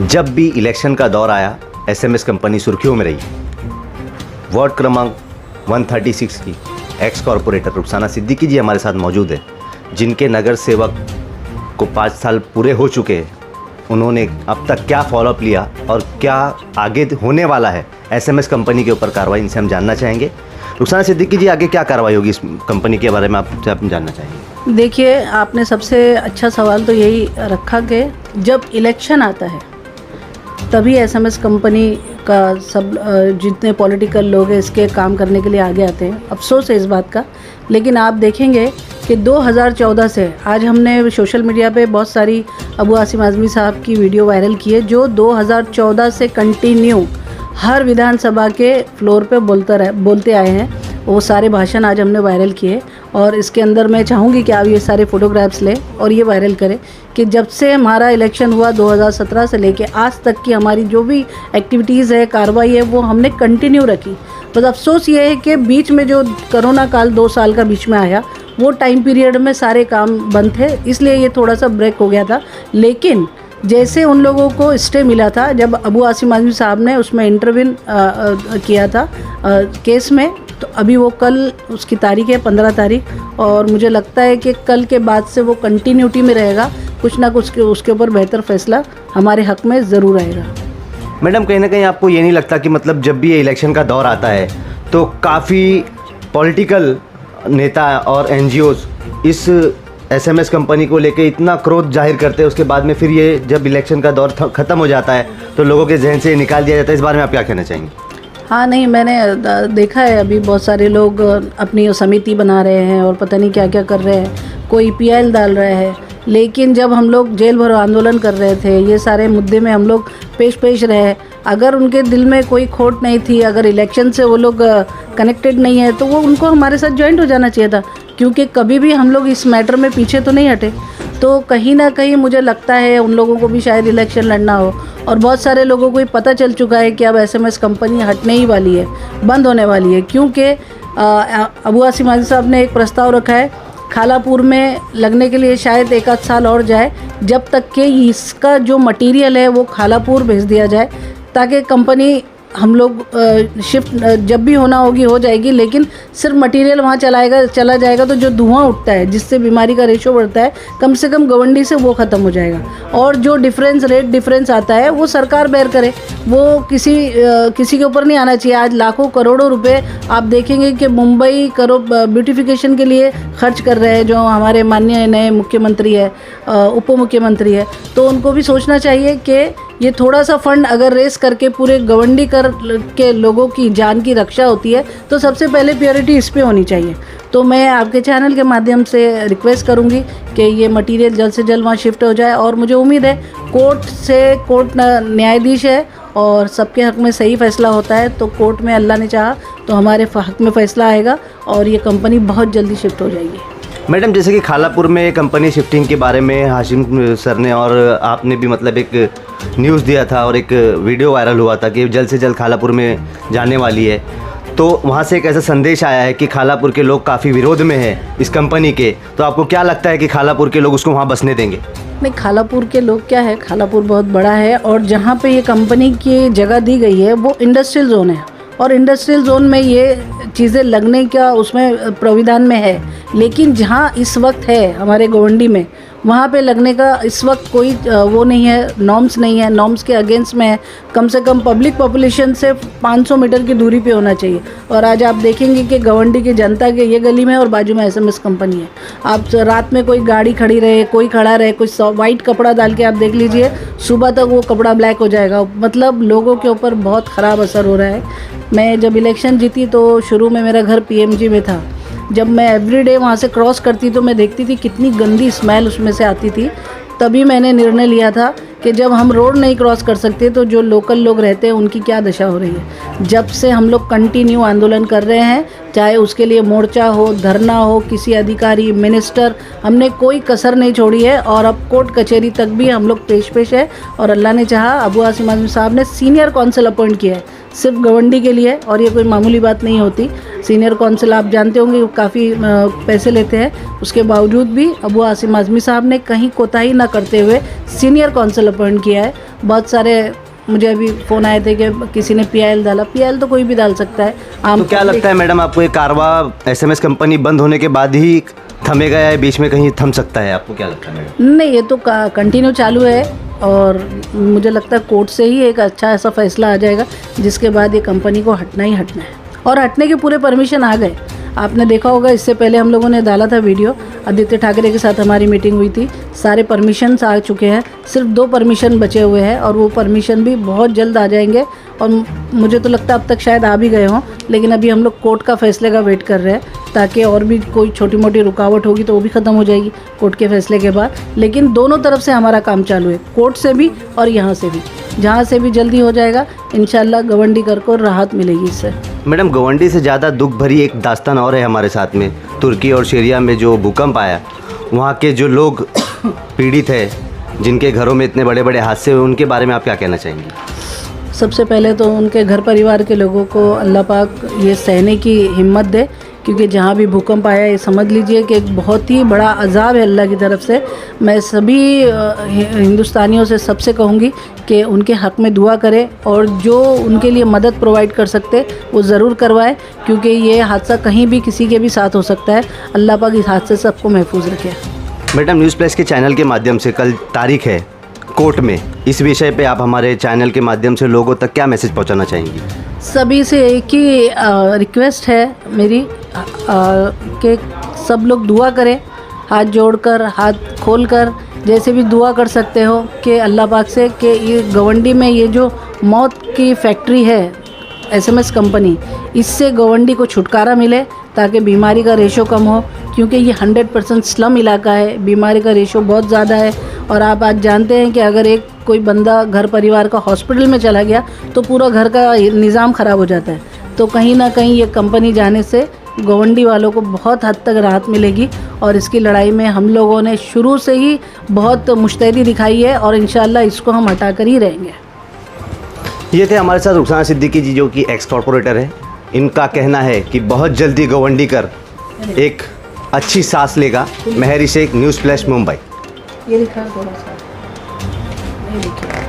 जब भी इलेक्शन का दौर आया एसएमएस कंपनी सुर्खियों में रही। वार्ड क्रमांक 136 की एक्स कॉरपोरेटर रुखसाना सिद्दीकी जी हमारे साथ मौजूद है, जिनके नगर सेवक को 5 साल पूरे हो चुके हैं। उन्होंने अब तक क्या फॉलोअप लिया और क्या आगे होने वाला है एसएमएस कंपनी के ऊपर कार्रवाई, इनसे हम जानना चाहेंगे। रुखसाना सिद्दीकी जी, आगे क्या कार्रवाई होगी इस कंपनी के बारे में आपसे हम जानना चाहेंगे। देखिए, आपने सबसे अच्छा सवाल तो यही रखा कि जब इलेक्शन आता है तभी एसएमएस कंपनी का सब जितने पॉलिटिकल लोग हैं इसके काम करने के लिए आगे आते हैं। अफसोस है इस बात का, लेकिन आप देखेंगे कि 2014 से आज हमने सोशल मीडिया पे बहुत सारी अबू आसिम आज़मी साहब की वीडियो वायरल की है, जो 2014 से कंटिन्यू हर विधानसभा के फ्लोर पे बोलते आए हैं। वो सारे भाषण आज हमने वायरल किए और इसके अंदर मैं चाहूँगी कि आप ये सारे फ़ोटोग्राफ्स लें और ये वायरल करें कि जब से हमारा इलेक्शन हुआ 2017 से लेके आज तक की हमारी जो भी एक्टिविटीज़ है, कार्रवाई है, वो हमने कंटिन्यू रखी। बस अफसोस ये है कि बीच में जो कोरोना काल 2 साल का बीच में आया, वो टाइम पीरियड में सारे काम बंद थे, इसलिए ये थोड़ा सा ब्रेक हो गया था। लेकिन जैसे उन लोगों को स्टे मिला था, जब अबू आसिम आज़मी साहब ने उसमें इंटरवीन किया था केस में, तो अभी वो कल उसकी तारीख है 15 तारीख, और मुझे लगता है कि कल के बाद से वो कंटिन्यूटी में रहेगा। कुछ ना कुछ उसके ऊपर बेहतर फैसला हमारे हक़ में ज़रूर आएगा। मैडम, कहीं ना कहीं आपको ये नहीं लगता कि मतलब जब भी ये इलेक्शन का दौर आता है तो काफ़ी पॉलिटिकल नेता और एनजीओज इस एसएमएस कंपनी को लेके इतना क्रोध जाहिर करते हैं, उसके बाद में फिर ये जब इलेक्शन का दौर ख़त्म हो जाता है तो लोगों के जहन से निकाल दिया जाता है। इस बारे में आप क्या कहना चाहेंगे? हाँ, नहीं, मैंने देखा है अभी बहुत सारे लोग अपनी समिति बना रहे हैं और पता नहीं क्या क्या कर रहे हैं, कोई पीएल डाल रहे हैं। लेकिन जब हम लोग जेल भरो आंदोलन कर रहे थे, ये सारे मुद्दे में हम लोग पेश रहे, अगर उनके दिल में कोई खोट नहीं थी, अगर इलेक्शन से वो लोग कनेक्टेड नहीं है, तो वो उनको हमारे साथ ज्वाइंट हो जाना चाहिए था, क्योंकि कभी भी हम लोग इस मैटर में पीछे तो नहीं हटे। तो कहीं ना कहीं मुझे लगता है उन लोगों को भी शायद इलेक्शन लड़ना हो, और बहुत सारे लोगों को ही पता चल चुका है कि अब एसएमएस कंपनी हटने ही वाली है, बंद होने वाली है। क्योंकि अबू आसिम आज़मी साहब ने एक प्रस्ताव रखा है खालापुर में लगने के लिए, शायद 1 आध साल और जाए जब तक कि इसका जो मटेरियल है वो खालापुर भेज दिया जाए, ताकि कंपनी हम लोग शिफ्ट जब भी होना होगी हो जाएगी, लेकिन सिर्फ मटेरियल वहाँ चला जाएगा तो जो धुआं उठता है जिससे बीमारी का रेशो बढ़ता है, कम से कम गवंडी से वो ख़त्म हो जाएगा। और जो रेट डिफरेंस आता है वो सरकार बेयर करे, वो किसी के ऊपर नहीं आना चाहिए। आज लाखों करोड़ों रुपए आप देखेंगे कि मुंबई ब्यूटिफिकेशन के लिए खर्च कर रहे हैं जो हमारे माननीय नए मुख्यमंत्री है, उप मुख्यमंत्री है, तो उनको भी सोचना चाहिए कि ये थोड़ा सा फंड अगर रेस करके पूरे गवंडी कर के लोगों की जान की रक्षा होती है तो सबसे पहले प्रायोरिटी इस पे होनी चाहिए। तो मैं आपके चैनल के माध्यम से रिक्वेस्ट करूंगी कि ये मटेरियल जल्द से जल्द वहाँ शिफ्ट हो जाए, और मुझे उम्मीद है कोर्ट न्यायाधीश है और सबके हक़ में सही फैसला होता है, तो कोर्ट में अल्लाह ने चाहा तो हमारे हक़ में फ़ैसला आएगा और ये कंपनी बहुत जल्दी शिफ्ट हो जाएगी। मैडम, जैसे कि खालापुर में कंपनी शिफ्टिंग के बारे में हाशिम सर ने और आपने भी मतलब एक न्यूज़ दिया था और एक वीडियो वायरल हुआ था कि जल्द से जल्द खालापुर में जाने वाली है, तो वहाँ से एक ऐसा संदेश आया है कि खालापुर के लोग काफ़ी विरोध में हैं इस कंपनी के, तो आपको क्या लगता है कि खालापुर के लोग उसको वहाँ बसने देंगे? नहीं, खालापुर के लोग क्या है, खालापुर बहुत बड़ा है और जहाँ पे ये कंपनी की जगह दी गई है वो इंडस्ट्रियल जोन है, और इंडस्ट्रियल जोन में ये चीज़ें लगने का उसमें प्राविधान में है। लेकिन जहाँ इस वक्त है हमारे गवंडी में, वहाँ पे लगने का इस वक्त कोई वो नहीं है, नॉर्म्स नहीं है, नॉर्म्स के अगेंस्ट में है। कम से कम पब्लिक पॉपुलेशन से 500 मीटर की दूरी पे होना चाहिए। और आज आप देखेंगे कि गवंडी की जनता के ये गली में और बाजू में एसएमएस कंपनी है। आप रात में कोई गाड़ी खड़ी रहे, कोई खड़ा रहे, कोई वाइट कपड़ा डाल के आप देख लीजिए, सुबह तक वो कपड़ा ब्लैक हो जाएगा। मतलब लोगों के ऊपर बहुत ख़राब असर हो रहा है। मैं जब इलेक्शन जीती तो शुरू में मेरा घर पीएमजी में था। जब मैं एवरीडे वहाँ से क्रॉस करती तो मैं देखती थी कितनी गंदी स्मेल उसमें से आती थी। तभी मैंने निर्णय लिया था कि जब हम रोड नहीं क्रॉस कर सकते तो जो लोकल लोग रहते हैं उनकी क्या दशा हो रही है। जब से हम लोग कंटिन्यू आंदोलन कर रहे हैं, चाहे उसके लिए मोर्चा हो, धरना हो, किसी अधिकारी, मिनिस्टर, हमने कोई कसर नहीं छोड़ी है। और अब कोर्ट कचहरी तक भी हम लोग पेश है, और अल्लाह ने चाहा अबू आसिम आज़मी साहब ने सीनियर काउंसिल अपॉइंट किया है सिर्फ गवंडी के लिए, और ये कोई मामूली बात नहीं होती। सीनियर कौंसिल आप जानते होंगे काफ़ी पैसे लेते हैं, उसके बावजूद भी अबू आसिम आज़मी साहब ने कहीं कोताही ना करते हुए सीनियर कौंसिल अपॉइंट किया है। बहुत सारे मुझे अभी फ़ोन आए थे कि किसी ने पीआईएल डाला, पीआईएल तो कोई भी डाल सकता है। तो क्या लगता है मैडम आपको, ये कारवा एसएमएस कंपनी बंद होने के बाद ही थमेगा या बीच में कहीं थम सकता है, आपको क्या लगता है मैडम? नहीं, ये तो कंटिन्यू चालू है और मुझे लगता है कोर्ट से ही एक अच्छा ऐसा फैसला आ जाएगा जिसके बाद ये कंपनी को हटना ही हटना है, और हटने के पूरे परमिशन आ गए। आपने देखा होगा इससे पहले हम लोगों ने डाला था वीडियो, आदित्य ठाकरे के साथ हमारी मीटिंग हुई थी, सारे परमिशंस आ चुके हैं, सिर्फ 2 परमिशन बचे हुए हैं और वो परमिशन भी बहुत जल्द आ जाएंगे। और मुझे तो लगता है अब तक शायद आ भी गए हों, लेकिन अभी हम लोग कोर्ट का फैसले का वेट कर रहे हैं, ताकि और भी कोई छोटी मोटी रुकावट होगी तो वो भी ख़त्म हो जाएगी कोर्ट के फैसले के बाद। लेकिन दोनों तरफ से हमारा काम चालू है, कोर्ट से भी और यहाँ से भी, जहाँ से भी जल्दी हो जाएगा इंशाल्लाह गवंडीकर को राहत मिलेगी इससे। मैडम, गवंडी से ज़्यादा दुख भरी एक दास्तान और है हमारे साथ में। तुर्की और सीरिया में जो भूकंप आया, वहाँ के जो लोग पीड़ित है, जिनके घरों में इतने बड़े बड़े हादसे हुए, उनके बारे में आप क्या कहना चाहेंगी? सबसे पहले तो उनके घर परिवार के लोगों को अल्लाह पाक ये सहने की हिम्मत दे, क्योंकि जहाँ भी भूकंप आया ये समझ लीजिए कि एक बहुत ही बड़ा अज़ाब है अल्लाह की तरफ से। मैं सभी हिंदुस्तानियों से सबसे कहूँगी कि उनके हक़ में दुआ करें और जो उनके लिए मदद प्रोवाइड कर सकते वो ज़रूर करवाएं, क्योंकि ये हादसा कहीं भी किसी के भी साथ हो सकता है। अल्लाह पाक इस हादसे से सबको महफूज रखे। मैडम, न्यूज़ प्लस के चैनल के माध्यम से कल तारीख है कोर्ट में, इस विषय पे आप हमारे चैनल के माध्यम से लोगों तक क्या मैसेज पहुंचाना चाहेंगी? सभी से एक ही रिक्वेस्ट है मेरी कि सब लोग दुआ करें, हाथ जोड़कर, हाथ खोलकर, जैसे भी दुआ कर सकते हो कि अल्लाह पाक से कि ये गवंडी में ये जो मौत की फैक्ट्री है एसएमएस कंपनी, इससे गवंडी को छुटकारा मिले, ताकि बीमारी का रेशो कम हो, क्योंकि ये 100% स्लम इलाका है, बीमारी का रेशो बहुत ज़्यादा है। और आप आज जानते हैं कि अगर एक कोई बंदा घर परिवार का हॉस्पिटल में चला गया तो पूरा घर का निज़ाम ख़राब हो जाता है। तो कहीं ना कहीं ये कंपनी जाने से गवंडी वालों को बहुत हद तक राहत मिलेगी, और इसकी लड़ाई में हम लोगों ने शुरू से ही बहुत मुस्तैदी दिखाई है और इंशाल्लाह इसको हम हटा कर ही रहेंगे। ये थे हमारे साथ रुखसाना सिद्दीकी जी, जो कि एक्स कॉर्पोरेटर है। इनका कहना है कि बहुत जल्दी गवंडीकर एक अच्छी सांस लेगा। मेहरी शेख, न्यूज़ फ्लैश, मुंबई। ये लिखा थोड़ा सा, नहीं लिखा।